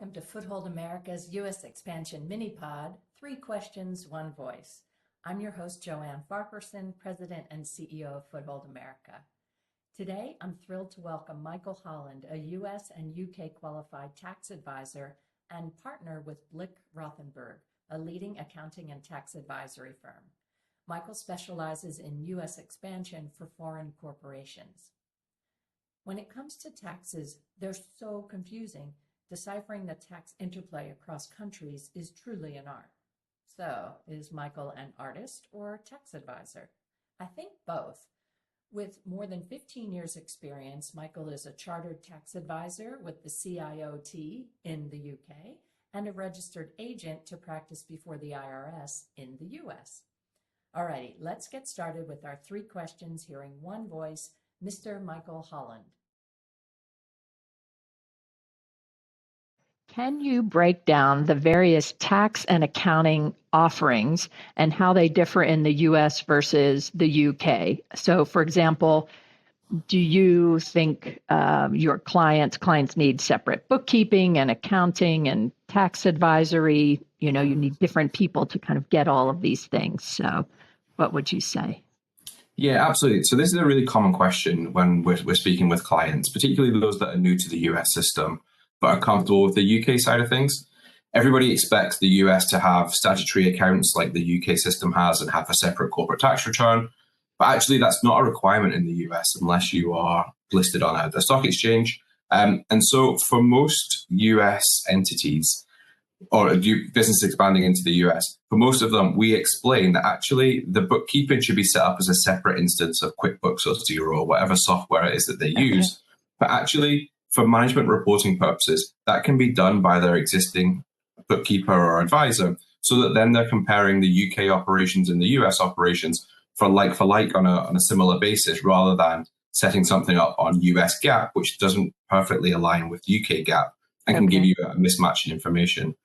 welcome to Foothold America's U.S. Expansion Mini-Pod, 3 Questions, 1 Voice. I'm your host, Joanne Farquharson, President and CEO of Foothold America. Today, I'm thrilled to welcome Michael Holland, a U.S. and U.K. qualified tax advisor and partner with Blick Rothenberg, a leading accounting and tax advisory firm. Michael specializes in U.S. expansion for foreign corporations. When it comes to taxes, they're so confusing. Deciphering the tax interplay across countries is truly an art. So, is Michael an artist or tax advisor? I think both. With more than 15 years experience, Michael is a chartered tax advisor with the CIOT in the UK and a registered agent to practice before the IRS in the US. Alrighty, let's get started with our 3 questions, hearing one voice, Mr. Michael Holland. Can you break down the various tax and accounting offerings and how they differ in the US versus the UK? So, for example, do you think your clients need separate bookkeeping and accounting and tax advisory? You need different people to kind of get all of these things. So what would you say? Yeah, absolutely. So this is a really common question when we're speaking with clients, particularly those that are new to the US system, but are comfortable with the UK side of things. Everybody expects the US to have statutory accounts like the UK system has and have a separate corporate tax return. But actually, that's not a requirement in the US unless you are listed on a stock exchange. And so for most US entities or business expanding into the US, for most of them, we explain that actually the bookkeeping should be set up as a separate instance of QuickBooks or Xero or whatever software it is that they use. But actually, for management reporting purposes, that can be done by their existing bookkeeper or advisor, so that then they're comparing the UK operations and the US operations for like on a similar basis, rather than setting something up on US GAAP, which doesn't perfectly align with UK GAAP and can give you a mismatch in information.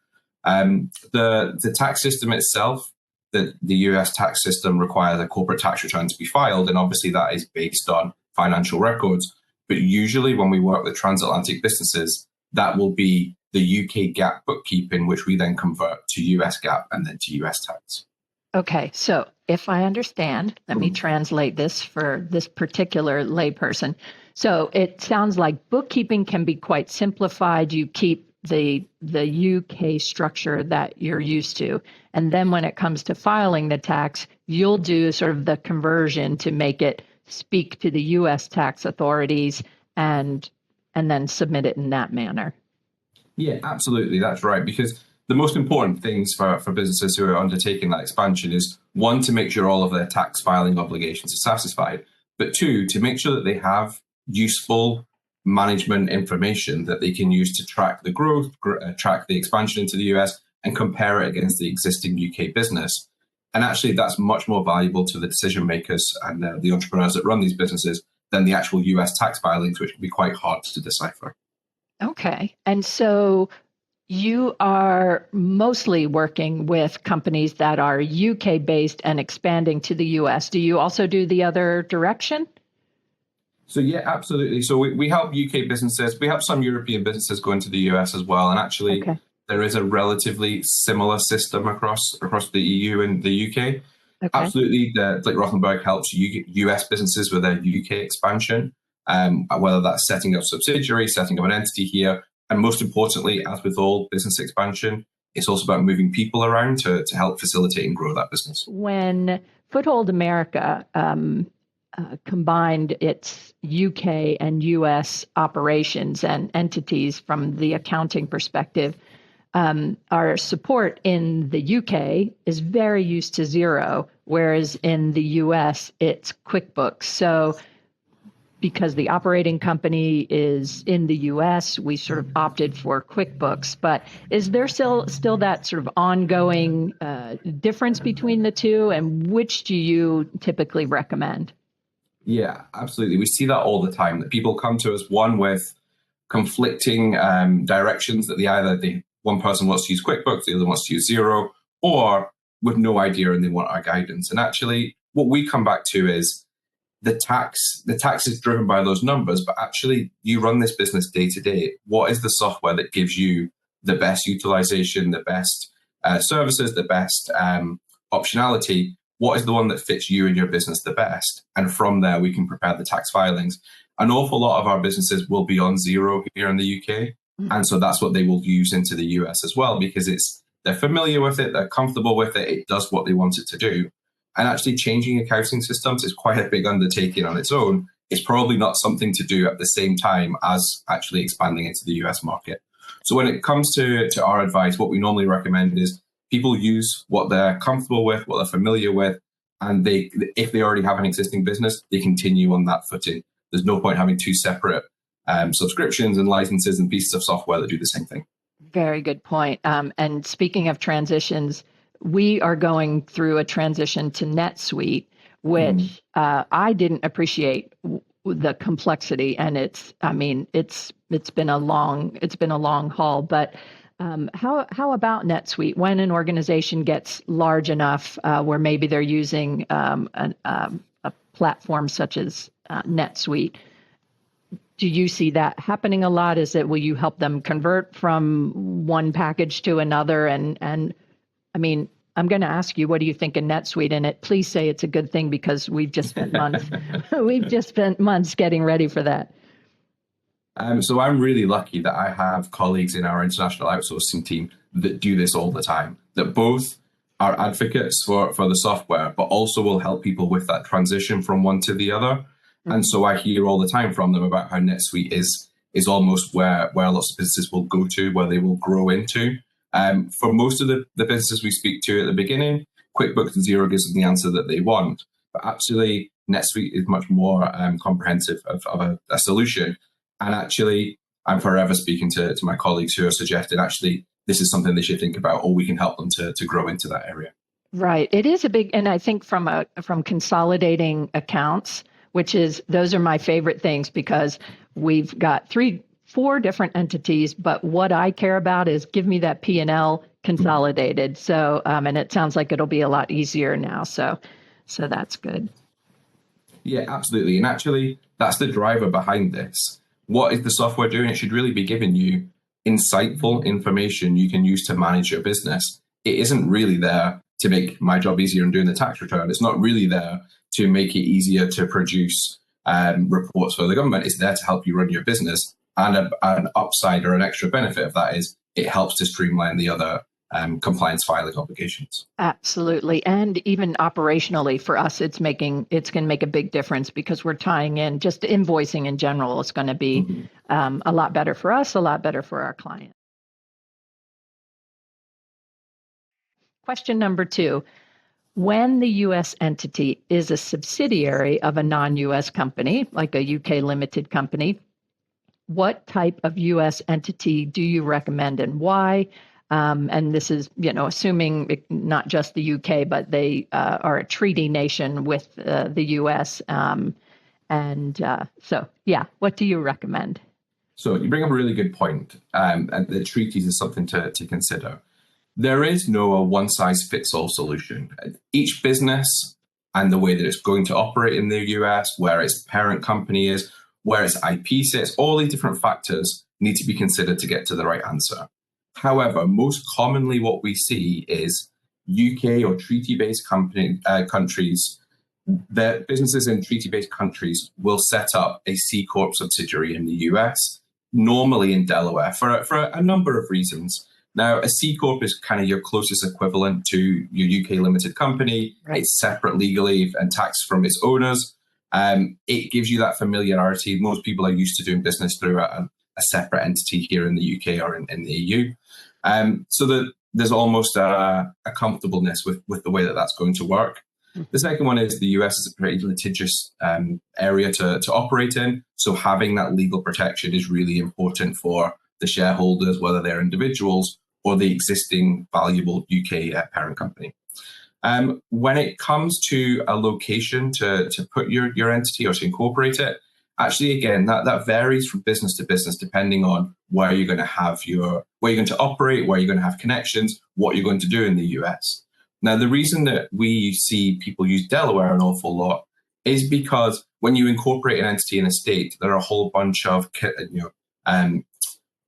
The tax system itself, the US tax system requires a corporate tax return to be filed, and obviously that is based on financial records. But usually when we work with transatlantic businesses, that will be the UK GAAP bookkeeping, which we then convert to US GAAP and then to US tax. Okay, so if I understand, let me translate this for this particular layperson. So it sounds like bookkeeping can be quite simplified. You keep the UK structure that you're used to. And then when it comes to filing the tax, you'll do sort of the conversion to make it speak to the U.S. tax authorities and then submit it in that manner. Yeah, absolutely. That's right. Because the most important things for businesses who are undertaking that expansion is, 1, to make sure all of their tax filing obligations are satisfied, but 2, to make sure that they have useful management information that they can use to track the growth, track the expansion into the US, and compare it against the existing UK business. And actually, that's much more valuable to the decision makers and the entrepreneurs that run these businesses than the actual US tax filings, which can be quite hard to decipher. Okay. And so you are mostly working with companies that are UK based and expanding to the US. Do you also do the other direction? So yeah, absolutely. So we help UK businesses. We help some European businesses go into the US as well. And actually, there is a relatively similar system across the EU and the UK. Absolutely, Blick Rothenberg helps US businesses with their UK expansion, whether that's setting up subsidiaries, setting up an entity here. And most importantly, as with all business expansion, it's also about moving people around to help facilitate and grow that business. When Foothold America combined its UK and US operations and entities from the accounting perspective, our support in the UK is very used to Xero, whereas in the US, it's QuickBooks. So because the operating company is in the US, we sort of opted for QuickBooks. But is there still that sort of ongoing difference between the two, and which do you typically recommend? Yeah, absolutely. We see that all the time, that people come to us, one, with conflicting directions, that one person wants to use QuickBooks, the other wants to use Xero, or with no idea and they want our guidance. And actually, what we come back to is the tax is driven by those numbers, but actually you run this business day to day. What is the software that gives you the best utilization, the best services, the best optionality. What is the one that fits you and your business the best? And from there, we can prepare the tax filings. An awful lot of our businesses will be on zero here in the UK. And so that's what they will use into the US as well, because they're familiar with it, they're comfortable with it, it does what they want it to do. And actually changing accounting systems is quite a big undertaking on its own. It's probably not something to do at the same time as actually expanding into the US market. So when it comes to our advice, what we normally recommend is people use what they're comfortable with, what they're familiar with, and if they already have an existing business, they continue on that footing. There's no point having two separate subscriptions and licenses and pieces of software that do the same thing. Very good point. And speaking of transitions, we are going through a transition to NetSuite, which I didn't appreciate the complexity, and it's been a long haul. But how about NetSuite? When an organization gets large enough where maybe they're using a platform such as NetSuite, do you see that happening a lot? Will you help them convert from one package to another? And I mean, I'm going to ask you, what do you think of NetSuite? And please say it's a good thing, because we've just spent months getting ready for that. So I'm really lucky that I have colleagues in our international outsourcing team that do this all the time, that both are advocates for the software, but also will help people with that transition from one to the other. And so I hear all the time from them about how NetSuite is almost where lots of businesses will go to, where they will grow into. For most of the businesses we speak to at the beginning, QuickBooks and Xero gives them the answer that they want. But actually, NetSuite is much more comprehensive of a solution. And actually, I'm forever speaking to my colleagues who are suggesting, actually, this is something they should think about, or we can help them to grow into that area. Right. It is a big, and I think from consolidating accounts, those are my favorite things, because we've got 4 different entities, but what I care about is give me that P&L consolidated. So, and it sounds like it'll be a lot easier now. So that's good. Yeah, absolutely. And actually, that's the driver behind this. What is the software doing? It should really be giving you insightful information you can use to manage your business. It isn't really there to make my job easier in doing the tax return. It's not really there to make it easier to produce reports for the government. It's there to help you run your business. And an upside or an extra benefit of that is it helps to streamline the other compliance filing obligations. Absolutely. And even operationally for us, it's going to make a big difference, because we're tying in just invoicing in general. It's going to be a lot better for us, a lot better for our client. Question number 2. When the U.S. entity is a subsidiary of a non-U.S. company, like a UK limited company, what type of U.S. entity do you recommend and why? And this is, assuming not just the UK, but they are a treaty nation with the US. So, what do you recommend? So you bring up a really good point. And the treaties is something to consider. There is no one-size-fits-all solution. Each business and the way that it's going to operate in the US, where its parent company is, where its IP sits, all these different factors need to be considered to get to the right answer. However, most commonly what we see is UK or treaty-based countries, the businesses in treaty-based countries will set up a C Corp subsidiary in the US, normally in Delaware, for a number of reasons. Now, a C Corp is kind of your closest equivalent to your UK limited company. Right. It's separate legally and taxed from its owners. It gives you that familiarity. Most people are used to doing business through a separate entity here in the UK or in the EU. So that there's almost a comfortableness with the way that that's going to work. The second one is the US is a pretty litigious area to operate in. So having that legal protection is really important for the shareholders, whether they're individuals or the existing valuable UK parent company. When it comes to a location to put your entity or to incorporate it, actually, again, that varies from business to business, depending on where you're going to have where you're going to operate, where you're going to have connections, what you're going to do in the US. Now, the reason that we see people use Delaware an awful lot is because when you incorporate an entity in a state, there are a whole bunch of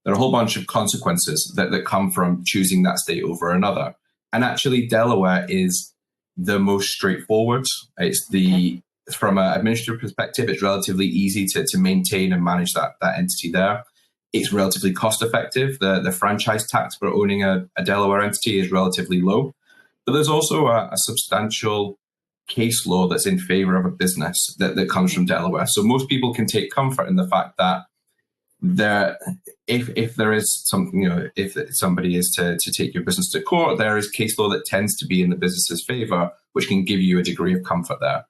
there are a whole bunch of consequences that come from choosing that state over another. And actually, Delaware is the most straightforward. From an administrative perspective, it's relatively easy to maintain and manage that entity there. It's relatively cost effective. The franchise tax for owning a Delaware entity is relatively low. But there's also a substantial case law that's in favor of a business that comes from Delaware. So most people can take comfort in the fact that if there is something, if somebody is to take your business to court, there is case law that tends to be in the business's favor, which can give you a degree of comfort there.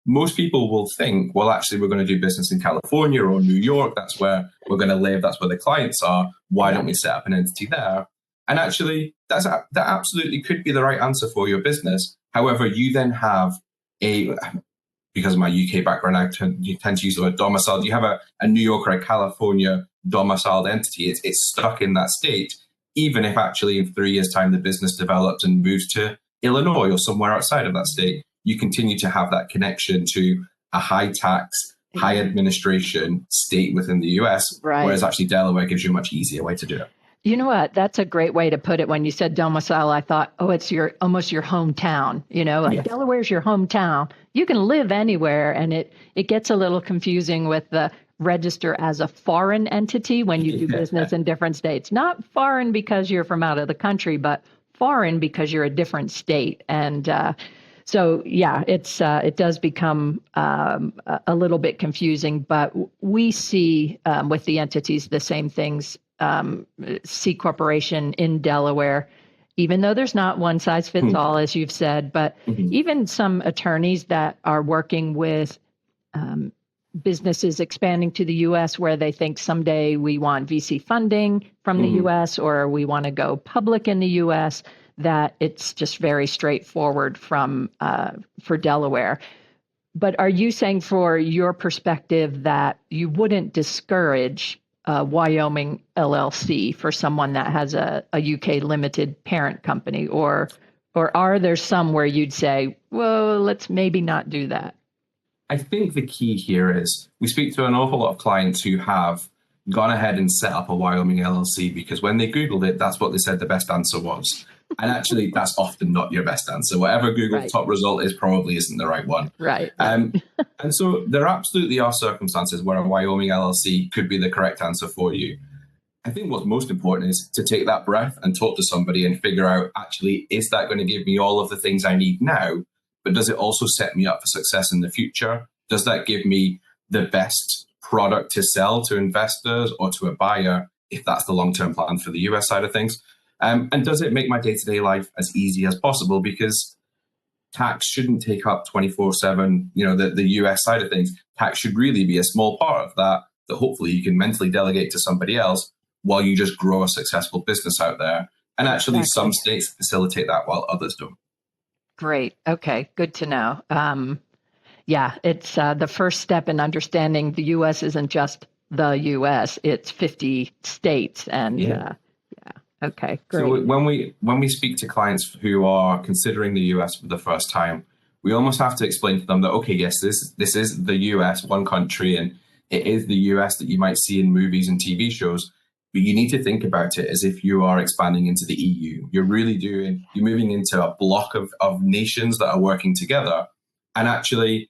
Most people will think, well, actually, we're going to do business in California or New York. That's where we're going to live. That's where the clients are. Why don't we set up an entity there? And actually, that absolutely could be the right answer for your business. However, you then have because of my UK background, you tend to use the word domiciled. You have a New York or a California domiciled entity. It's stuck in that state, even if actually in 3 years' time the business develops and moves to Illinois or somewhere outside of that state. You continue to have that connection to a high tax, high administration state within the US, whereas actually Delaware gives you a much easier way to do it. You know what? That's a great way to put it. When you said domicile, I thought, oh, it's almost your hometown. Yes. Delaware's your hometown. You can live anywhere, and it gets a little confusing with the register as a foreign entity when you do business in different states. Not foreign because you're from out of the country, but foreign because you're a different state. And so, yeah, it does become a little bit confusing. But we see with the entities the same things. C corporation in Delaware, even though there's not one size fits all, as you've said, but even some attorneys that are working with businesses expanding to the U.S. where they think someday we want VC funding from the U.S. or we want to go public in the U.S., that it's just very straightforward for Delaware. But are you saying, for your perspective, that you wouldn't discourage Wyoming LLC for someone that has a UK limited parent company, or are there some where you'd say, well, let's maybe not do that? I think the key here is we speak to an awful lot of clients who have gone ahead and set up a Wyoming LLC because when they Googled it, that's what they said the best answer was. And actually, that's often not your best answer. Whatever Google's top result is probably isn't the right one. Right. And so there absolutely are circumstances where a Wyoming LLC could be the correct answer for you. I think what's most important is to take that breath and talk to somebody and figure out, actually, is that going to give me all of the things I need now? But does it also set me up for success in the future? Does that give me the best product to sell to investors or to a buyer, if that's the long-term plan for the US side of things? And does it make my day-to-day life as easy as possible? Because tax shouldn't take up 24/7, the US side of things. Tax should really be a small part of that hopefully you can mentally delegate to somebody else while you just grow a successful business out there. And actually some states facilitate that while others don't. Great. Okay. Good to know. Yeah, it's the first step in understanding the U.S. isn't just the U.S., it's 50 states. And okay, great. So when we speak to clients who are considering the US for the first time, we almost have to explain to them that, okay, yes, this is the US, one country, and it is the US that you might see in movies and TV shows, but you need to think about it as if you are expanding into the EU. You're moving into a block of nations that are working together. And actually,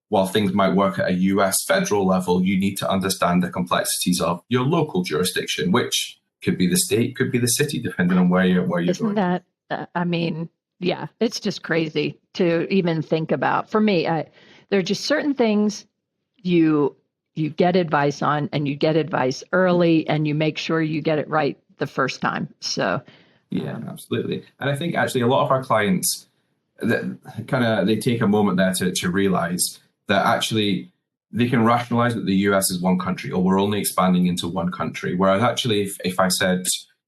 while things might work at a US federal level, you need to understand the complexities of your local jurisdiction, which could be the state, could be the city, depending on where you're Isn't going. That, it's just crazy to even think about. For me, there are just certain things you get advice on, and you get advice early, and you make sure you get it right the first time. So, yeah, absolutely. And I think actually a lot of our clients, they take a moment there to realize that actually they can rationalize that the US is one country, or we're only expanding into one country. Whereas actually, if I said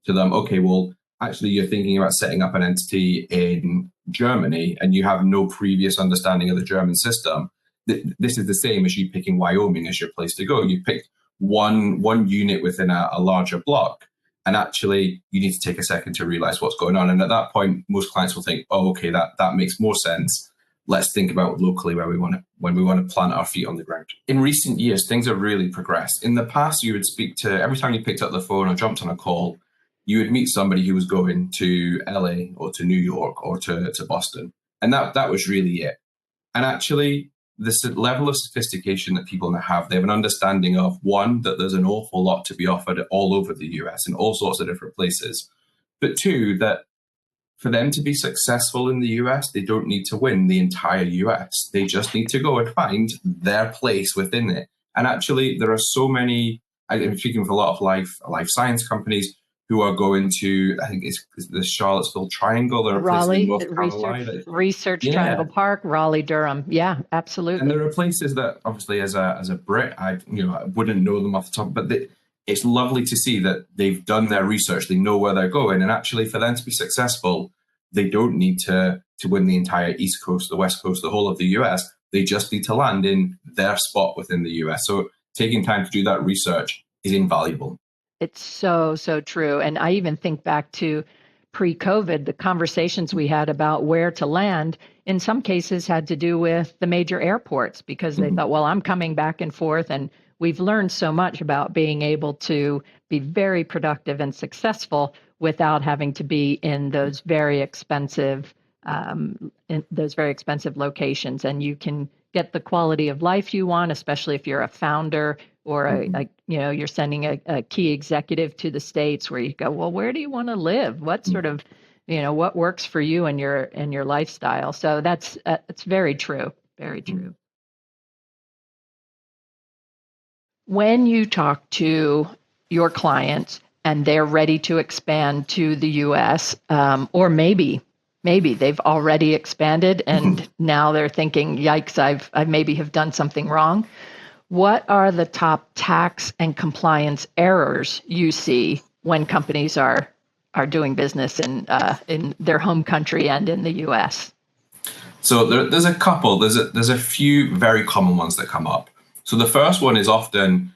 to them, okay, well, actually you're thinking about setting up an entity in Germany and you have no previous understanding of the German system, this is the same as you picking Wyoming as your place to go. You picked one unit within a larger block. And actually, you need to take a second to realize what's going on. And at that point, most clients will think, oh, okay, that makes more sense. let's think about locally when we want to plant our feet on the ground. In recent years, things have really progressed. In the past, you would speak to, every time you picked up the phone or jumped on a call, you would meet somebody who was going to LA or to New York or to Boston. And that was really it. And actually, this level of sophistication that people now have, they have an understanding of, one, that there's an awful lot to be offered all over the US in all sorts of different places. But two, that for them to be successful in the US, they don't need to win the entire US. They just need to go and find their place within it. And actually, there are so many, I'm speaking with a lot of life science companies who are going to, I think it's the Charlottesville Triangle. There are Raleigh, places in North Carolina. Research Triangle Park, Raleigh, Durham. Yeah, absolutely. And there are places that obviously as a Brit, I wouldn't know them off the top, but it's lovely to see that they've done their research. They know where they're going. And actually for them to be successful, they don't need to win the entire East Coast, the West Coast, the whole of the US. They just need to land in their spot within the US. So taking time to do that research is invaluable. It's so true. And I even think back to pre-COVID, the conversations we had about where to land, in some cases had to do with the major airports, because they thought, well, I'm coming back and forth. And we've learned so much about being able to be very productive and successful without having to be in those very expensive locations. And you can get the quality of life you want, especially if you're a founder or you're sending a key executive to the States, where you go, well, where do you want to live? What sort of, what works for you and your lifestyle? So that's it's very true. Very true. When you talk to your clients and they're ready to expand to the U.S., or maybe they've already expanded and now they're thinking, yikes, I maybe have done something wrong. What are the top tax and compliance errors you see when companies are doing business in their home country and in the U.S.? So there's a couple. There's a few very common ones that come up. So the first one is often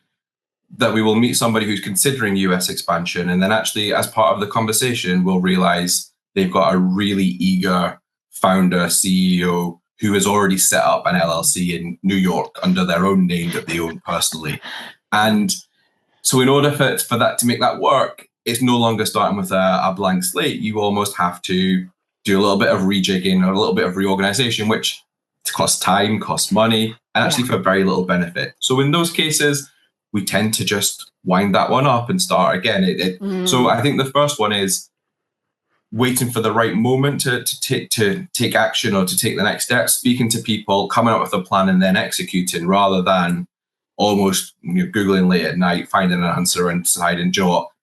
that we will meet somebody who's considering US expansion, and then actually as part of the conversation, we'll realize they've got a really eager founder, CEO, who has already set up an LLC in New York under their own name that they own personally. And so in order for that to make that work, it's no longer starting with a blank slate. You almost have to do a little bit of rejigging or a little bit of reorganization, which costs time, costs money, and actually for very little benefit. So in those cases, we tend to just wind that one up and start again. So I think the first one is waiting for the right moment to take action or to take the next step, speaking to people, coming up with a plan and then executing, rather than almost Googling late at night, finding an answer and deciding,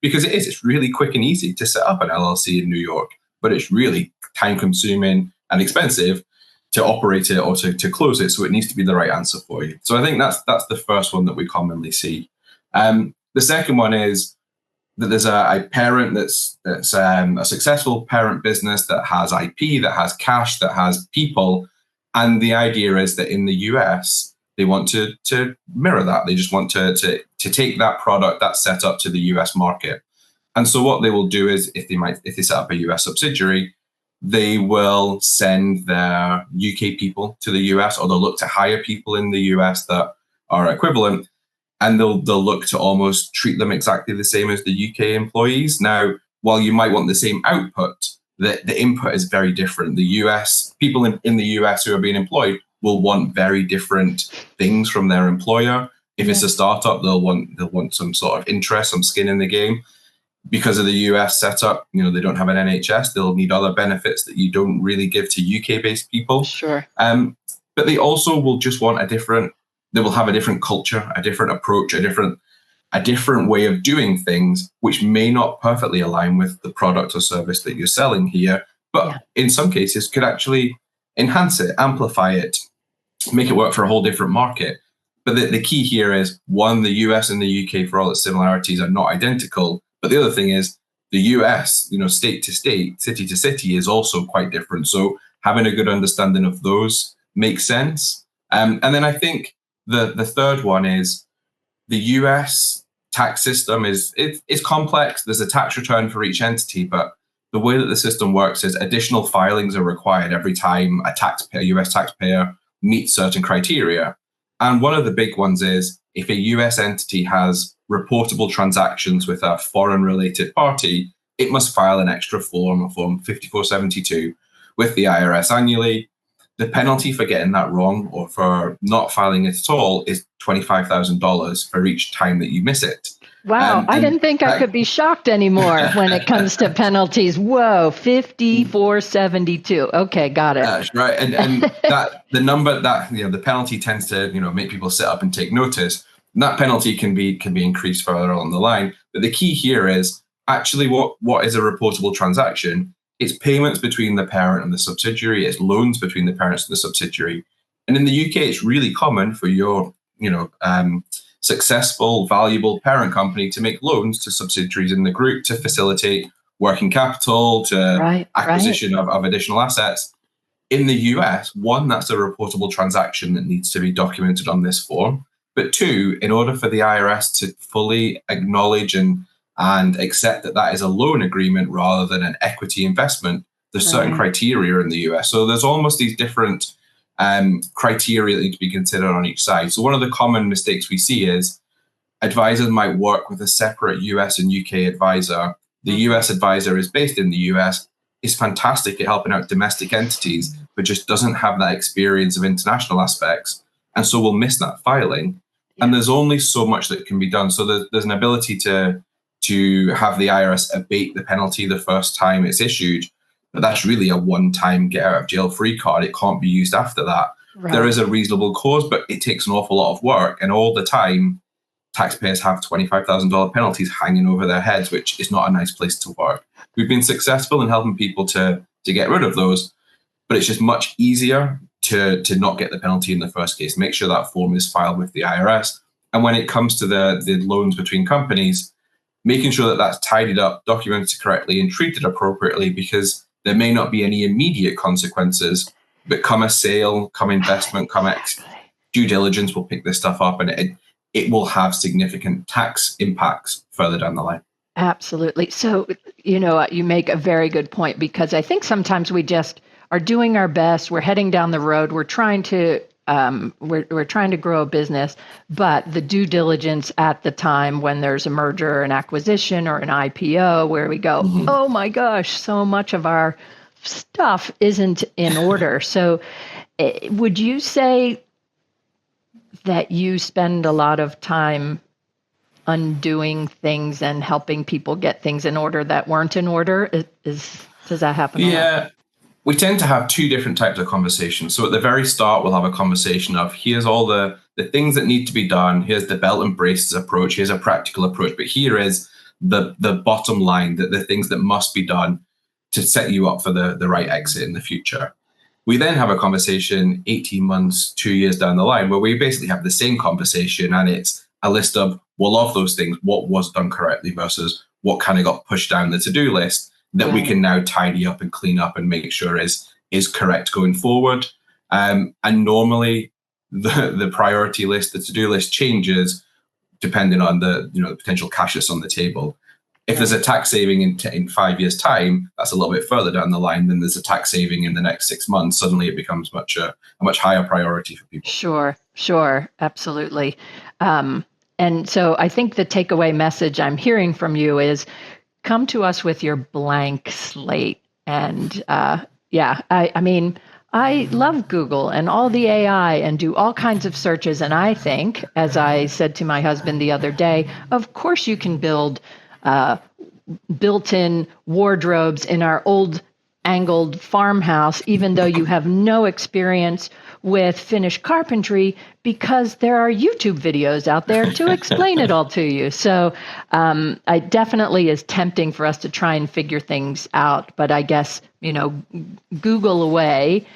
because it's really quick and easy to set up an LLC in New York, but it's really time consuming and expensive to operate it or to close it. So it needs to be the right answer for you. So I think that's the first one that we commonly see. The second one is that there's a parent that's a successful parent business that has IP, that has cash, that has people. And the idea is that in the US, they want to mirror that. They just want to take that product, that setup to the US market. And so what they will do is if they set up a US subsidiary, they will send their UK people to the US, or they'll look to hire people in the US that are equivalent. And they'll look to almost treat them exactly the same as the UK employees. Now, while you might want the same output, the input is very different. The US people in the US who are being employed will want very different things from their employer. If it's a startup, they'll want some sort of interest, some skin in the game. Because of the US setup, they don't have an NHS. They'll need other benefits that you don't really give to UK-based people. Sure. But they also will just want they will have a different culture, a different approach, a different way of doing things, which may not perfectly align with the product or service that you're selling here, but in some cases could actually enhance it, amplify it, make it work for a whole different market. But the key here is, one, the US and the UK, for all its similarities, are not identical. But the other thing is the US, state to state, city to city, is also quite different. So having a good understanding of those makes sense. And then I think the third one is the US tax system is complex. There's a tax return for each entity, but the way that the system works is additional filings are required every time a US taxpayer meets certain criteria. And one of the big ones is if a US entity has reportable transactions with a foreign related party, it must file an extra form, a form 5472, with the IRS annually. The penalty for getting that wrong or for not filing it at all is $25,000 for each time that you miss it. Wow, I didn't think I could be shocked anymore when it comes to penalties. Whoa, 5472. Okay, got it. That's right. And that the number that the penalty tends to make people sit up and take notice. And that penalty can be increased further along the line. But the key here is actually what is a reportable transaction? It's payments between the parent and the subsidiary. It's loans between the parents and the subsidiary. And in the UK, it's really common for your successful, valuable parent company to make loans to subsidiaries in the group to facilitate working capital, to acquisition of additional assets. In the US, one, that's a reportable transaction that needs to be documented on this form. But two, in order for the IRS to fully acknowledge and accept that that is a loan agreement rather than an equity investment, there's certain criteria in the US. So there's almost these different criteria that need to be considered on each side. So one of the common mistakes we see is advisors might work with a separate US and UK advisor. The US advisor is based in the US, is fantastic at helping out domestic entities, but just doesn't have that experience of international aspects. And so we'll miss that filing. And there's only so much that can be done. So there's an ability to have the IRS abate the penalty the first time it's issued. But that's really a one-time get out of jail free card. It can't be used after that. Right. There is a reasonable cause, but it takes an awful lot of work. And all the time, taxpayers have $25,000 penalties hanging over their heads, which is not a nice place to work. We've been successful in helping people to get rid of those, but it's just much easier to not get the penalty in the first case. Make sure that form is filed with the IRS. And when it comes to the loans between companies, making sure that that's tidied up, documented correctly, and treated appropriately, because there may not be any immediate consequences, but come a sale, come investment, come due diligence will pick this stuff up, and it will have significant tax impacts further down the line. Absolutely. So, you make a very good point, because I think sometimes we just are doing our best. We're heading down the road. We're trying to we're trying to grow a business, but the due diligence at the time when there's a merger, an acquisition, or an IPO, where we go, oh my gosh, so much of our stuff isn't in order. So would you say that you spend a lot of time undoing things and helping people get things in order that weren't in order? Does that happen? Yeah. We tend to have two different types of conversations. So at the very start, we'll have a conversation of here's all the things that need to be done. Here's the belt and braces approach. Here's a practical approach. But here is the bottom line, the things that must be done to set you up for the right exit in the future. We then have a conversation 18 months, 2 years down the line, where we basically have the same conversation, and it's a list of, well, of those things, what was done correctly versus what kind of got pushed down the to-do list that we can now tidy up and clean up and make sure is correct going forward. And normally the priority list, the to-do list changes depending on the potential cash that's on the table. If there's a tax saving in 5 years' time, that's a little bit further down the line than there's a tax saving in the next 6 months. Suddenly it becomes a much higher priority for people. Sure. Absolutely. And so I think the takeaway message I'm hearing from you is come to us with your blank slate. And I mean, I love Google and all the AI and do all kinds of searches. And I think, as I said to my husband the other day, of course you can build built-in wardrobes in our old angled farmhouse, even though you have no experience with finished carpentry, because there are YouTube videos out there to explain it all to you. So it definitely is tempting for us to try and figure things out. But I guess, Google away.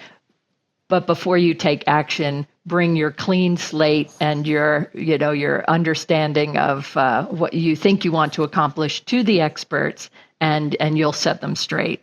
But before you take action, bring your clean slate and your understanding of what you think you want to accomplish to the experts, and you'll set them straight.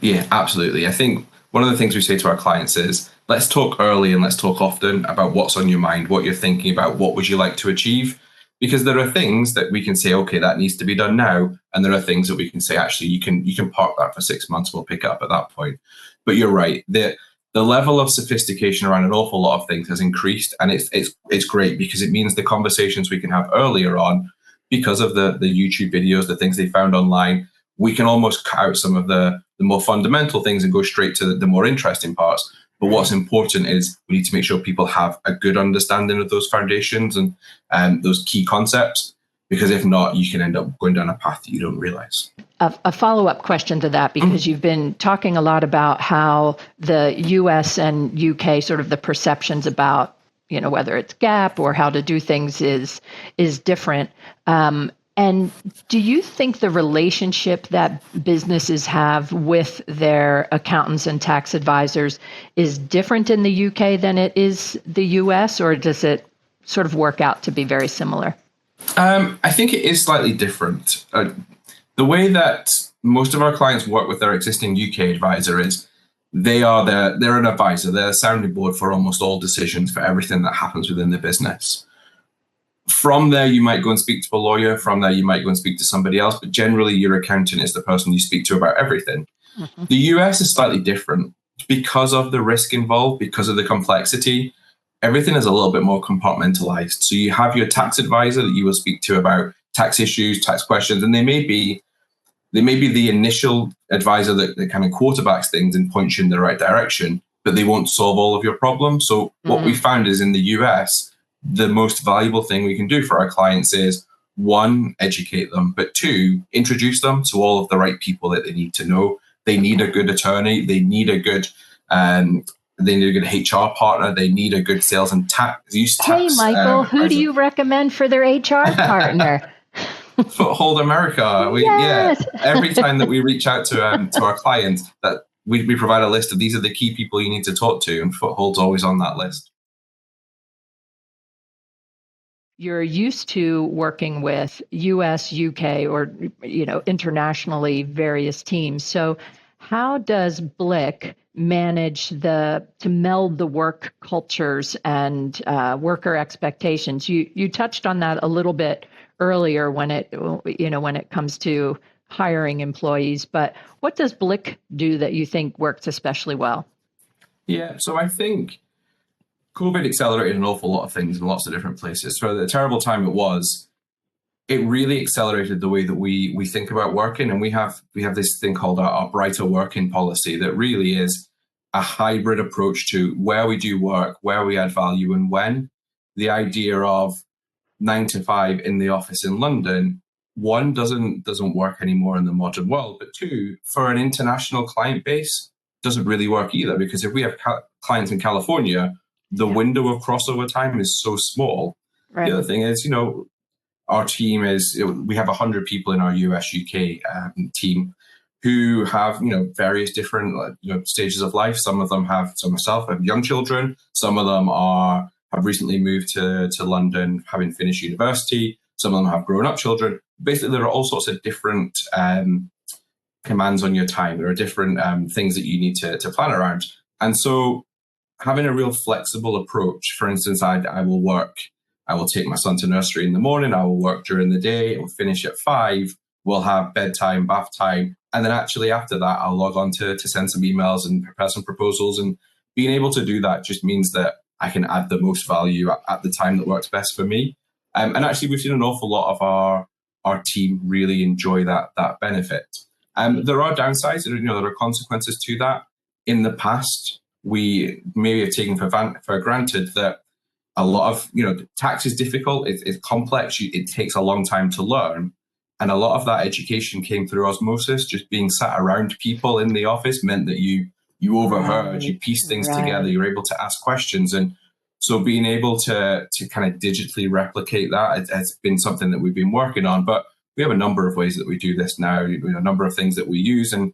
Yeah, absolutely. I think one of the things we say to our clients is, let's talk early and let's talk often about what's on your mind, what you're thinking about, what would you like to achieve. Because there are things that we can say, okay, that needs to be done now. And there are things that we can say, actually, you can park that for 6 months. We'll pick it up at that point. But you're right. The level of sophistication around an awful lot of things has increased. And it's great because it means the conversations we can have earlier on, because of the YouTube videos, the things they found online, we can almost cut out some of the more fundamental things and go straight to the more interesting parts. But what's important is we need to make sure people have a good understanding of those foundations and those key concepts, because if not, you can end up going down a path that you don't realize. A follow-up question to that, because you've been talking a lot about how the US and UK, sort of the perceptions about, whether it's GAAP or how to do things is different. And do you think the relationship that businesses have with their accountants and tax advisors is different in the UK than it is the US, or does it sort of work out to be very similar? I think it is slightly different. The way that most of our clients work with their existing UK advisor is they're an advisor. They're a sounding board for almost all decisions for everything that happens within the business. From there, you might go and speak to a lawyer. From there, you might go and speak to somebody else. But generally, your accountant is the person you speak to about everything. Mm-hmm. The US is slightly different because of the risk involved, because of the complexity. Everything is a little bit more compartmentalized. So you have your tax advisor that you will speak to about tax issues, tax questions, and they may be the initial advisor that kind of quarterbacks things and points you in the right direction, but they won't solve all of your problems. So what we found is in the US, the most valuable thing we can do for our clients is, one, educate them, but two, introduce them to all of the right people that they need to know. They need a good attorney. They need a good HR partner. They need a good sales and tax. Hey, Michael, who do you recommend for their HR partner? Foothold America. Yes. Every time that we reach out to our clients, that we provide a list of these are the key people you need to talk to, and Foothold's always on that list. You're used to working with US, UK, or internationally various teams. So how does Blick manage to meld the work cultures and worker expectations? You touched on that a little bit earlier when it comes to hiring employees, but what does Blick do that you think works especially well? Yeah, so I think COVID accelerated an awful lot of things in lots of different places. For the terrible time it really accelerated the way that we think about working. And we have this thing called our brighter working policy that really is a hybrid approach to where we do work, where we add value, and when. The idea of 9 to 5 in the office in London, one, doesn't work anymore in the modern world, but two, for an international client base, doesn't really work either, because if we have clients in California, the window of crossover time is so small. Right. The other thing is, our team we have 100 people in our US UK team who have, various different stages of life. Some of them have young children. Some of them have recently moved to London, having finished university. Some of them have grown up children. Basically, there are all sorts of different commands on your time. There are different things that you need to plan around. And so having a real flexible approach, for instance, I will take my son to nursery in the morning. I will work during the day. It will finish at 5. We'll have bedtime, bath time. And then actually after that, I'll log on to send some emails and prepare some proposals. And being able to do that just means that I can add the most value at the time that works best for me. And actually, we've seen an awful lot of our team really enjoy that benefit. There are downsides, there are consequences to that. In the past, we maybe have taken for granted that a lot of, tax is difficult, it's complex, it takes a long time to learn. And a lot of that education came through osmosis. Just being sat around people in the office meant that you overheard, you pieced things together, you're able to ask questions. And so being able to kind of digitally replicate that has been something that we've been working on. But we have a number of ways that we do this now, a number of things that we use and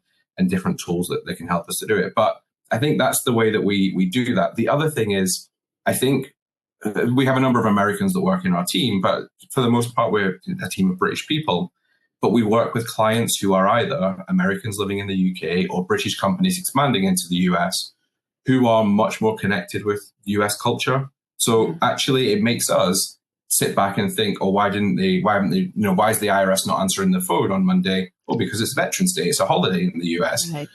different tools that can help us to do it. But I think that's the way that we do that. The other thing is, I think we have a number of Americans that work in our team, but for the most part, we're a team of British people. But we work with clients who are either Americans living in the UK or British companies expanding into the US who are much more connected with US culture. So actually, it makes us sit back and think, oh, why haven't they, why is the IRS not answering the phone on Monday? Well, because it's Veterans Day, it's a holiday in the US. Right.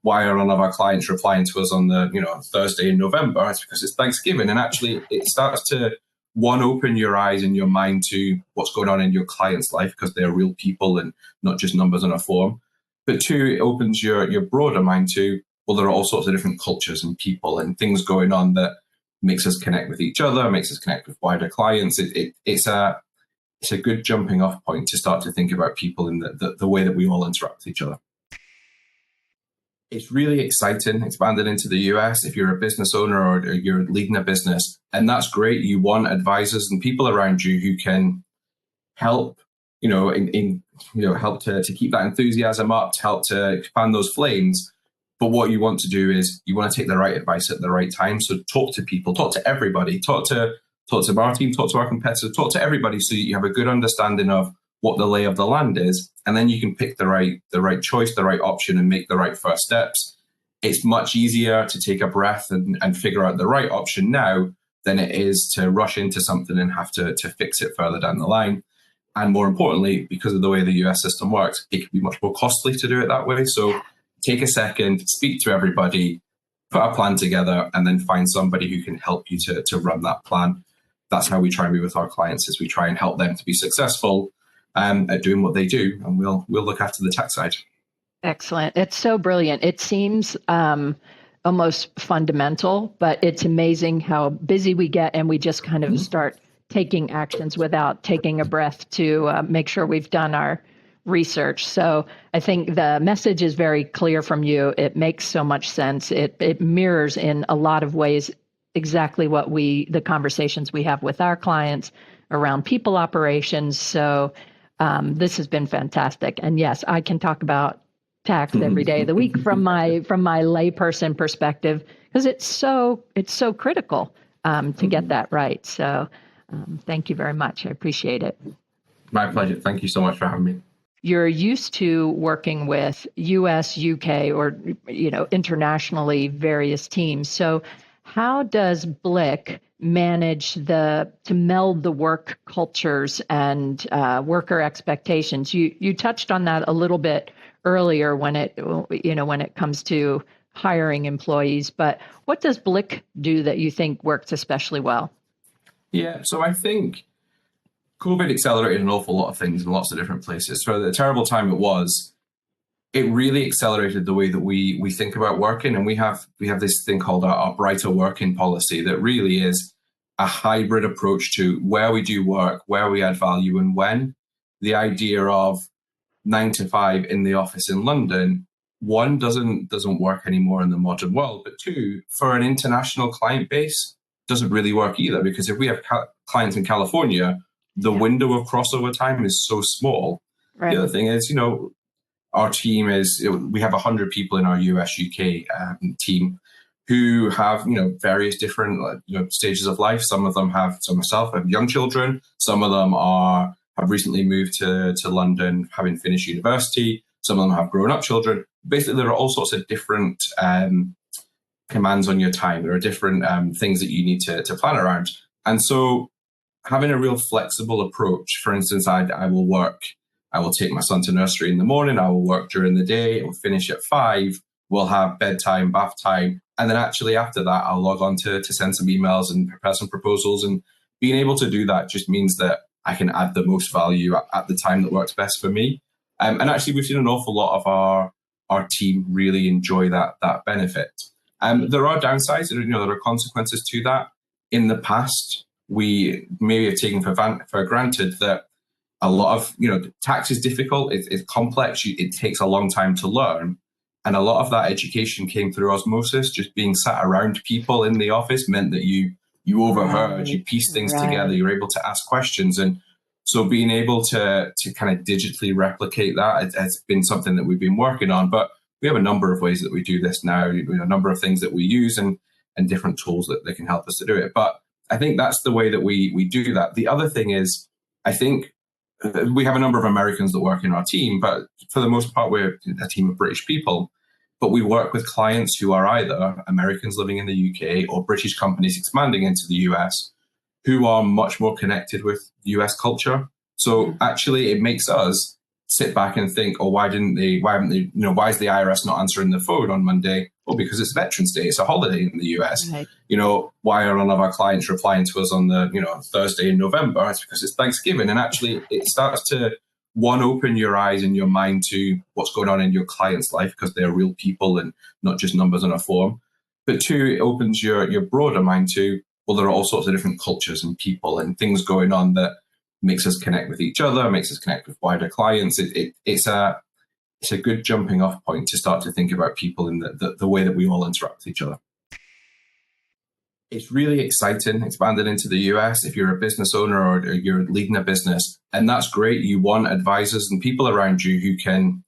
Why are none of our clients replying to us on the, Thursday in November? It's because it's Thanksgiving. And actually it starts to, one, open your eyes and your mind to what's going on in your client's life, because they're real people and not just numbers on a form. But two, it opens your broader mind to, well, there are all sorts of different cultures and people and things going on that makes us connect with each other, makes us connect with wider clients. It's a good jumping off point to start to think about people in the way that we all interact with each other. It's really exciting, expanded into the US if you're a business owner or you're leading a business. And that's great. You want advisors and people around you who can help, help to keep that enthusiasm up, to help to expand those flames. But what you want to do is you want to take the right advice at the right time. So talk to people, talk to everybody, talk to our team, talk to our competitors, talk to everybody, so you have a good understanding of what the lay of the land is, and then you can pick the right choice, the right option, and make the right first steps. It's much easier to take a breath and figure out the right option now than it is to rush into something and have to fix it further down the line. And more importantly, because of the way the US system works, it can be much more costly to do it that way. So take a second, speak to everybody, put a plan together, and then find somebody who can help you to run that plan. That's how we try and be with our clients, is we try and help them to be successful at doing what they do, and we'll look after the tax side. Excellent. It's so brilliant. It seems almost fundamental, but it's amazing how busy we get and we just kind of start taking actions without taking a breath to make sure we've done our research. So I think the message is very clear from you. It makes so much sense. It mirrors in a lot of ways exactly what the conversations we have with our clients around people operations. So this has been fantastic. And yes, I can talk about tax every day of the week from my layperson perspective, because it's so critical to get that right. So thank you very much. I appreciate it. My pleasure. Thank you so much for having me. You're used to working with US, UK, or internationally various teams. So how does Blick manage to meld the work cultures and worker expectations? You touched on that a little bit earlier when it comes to hiring employees, but what does Blick do that you think works especially well? Yeah, so I think COVID accelerated an awful lot of things in lots of different places. For the terrible time it really accelerated the way that we think about working. And we have this thing called our brighter working policy that really is a hybrid approach to where we do work, where we add value, and when. The idea of 9 to 5 in the office in London, one, doesn't work anymore in the modern world, but two, for an international client base, doesn't really work either, because if we have clients in California, the window of crossover time is so small. Right. The other thing is, our team we have 100 people in our US UK team who have, various different stages of life. Some myself have young children. Some of them have recently moved to London, having finished university. Some of them have grown up children. Basically, there are all sorts of different commands on your time. There are different things that you need to plan around. And so having a real flexible approach, for instance, I will take my son to nursery in the morning. I will work during the day. It will finish at 5. We'll have bedtime, bath time. And then actually after that, I'll log on to send some emails and prepare some proposals. And being able to do that just means that I can add the most value at the time that works best for me. And actually, we've seen an awful lot of our team really enjoy that benefit. There are downsides, there are consequences to that. In the past, we maybe have taken for granted that a lot of, tax is difficult, it's complex, it takes a long time to learn. And a lot of that education came through osmosis. Just being sat around people in the office meant that you overheard, you pieced things together, you're able to ask questions. And so being able to kind of digitally replicate that has been something that we've been working on. But we have a number of ways that we do this now, a number of things that we use and different tools that can help us to do it. But I think that's the way that we do that. The other thing is, I think we have a number of Americans that work in our team, but for the most part, we're a team of British people. But we work with clients who are either Americans living in the UK or British companies expanding into the US, who are much more connected with US culture. So actually it makes us sit back and think, oh, why haven't they, why is the IRS not answering the phone on Monday? Well, because it's Veterans Day, it's a holiday in the US. Right. Why are none of our clients replying to us on the, Thursday in November? It's because it's Thanksgiving. And actually it starts to, one, open your eyes and your mind to what's going on in your client's life, because they're real people and not just numbers on a form. But two, it opens your broader mind to, well, there are all sorts of different cultures and people and things going on that makes us connect with each other, makes us connect with wider clients. It's a good jumping off point to start to think about people in the way that we all interact with each other. It's really exciting, expanded into the US if you're a business owner or you're leading a business. And that's great. You want advisors and people around you who can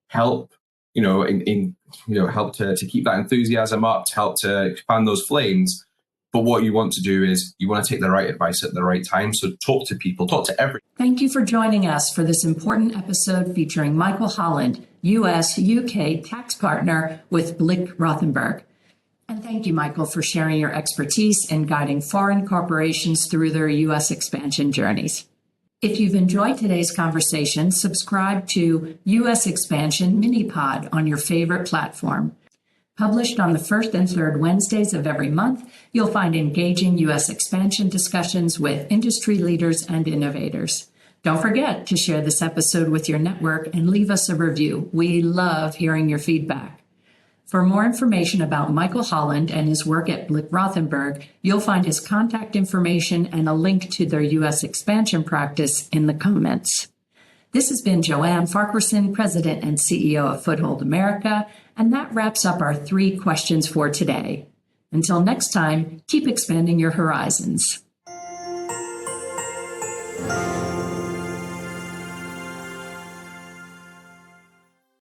help, help to keep that enthusiasm up, to help to expand those flames. But what you want to do is you want to take the right advice at the right time. So talk to people, talk to everyone. Thank you for joining us for this important episode featuring Michael Holland, US-UK tax partner with Blick Rothenberg. And thank you, Michael, for sharing your expertise in guiding foreign corporations through their U.S. expansion journeys. If you've enjoyed today's conversation, subscribe to U.S. Expansion Mini-Pod on your favorite platform. Published on the first and third Wednesdays of every month, you'll find engaging U.S. expansion discussions with industry leaders and innovators. Don't forget to share this episode with your network and leave us a review. We love hearing your feedback. For more information about Michael Holland and his work at Blick Rothenberg, you'll find his contact information and a link to their U.S. expansion practice in the comments. This has been Joanne Farquharson, President and CEO of Foothold America, and that wraps up our 3 questions for today. Until next time, keep expanding your horizons.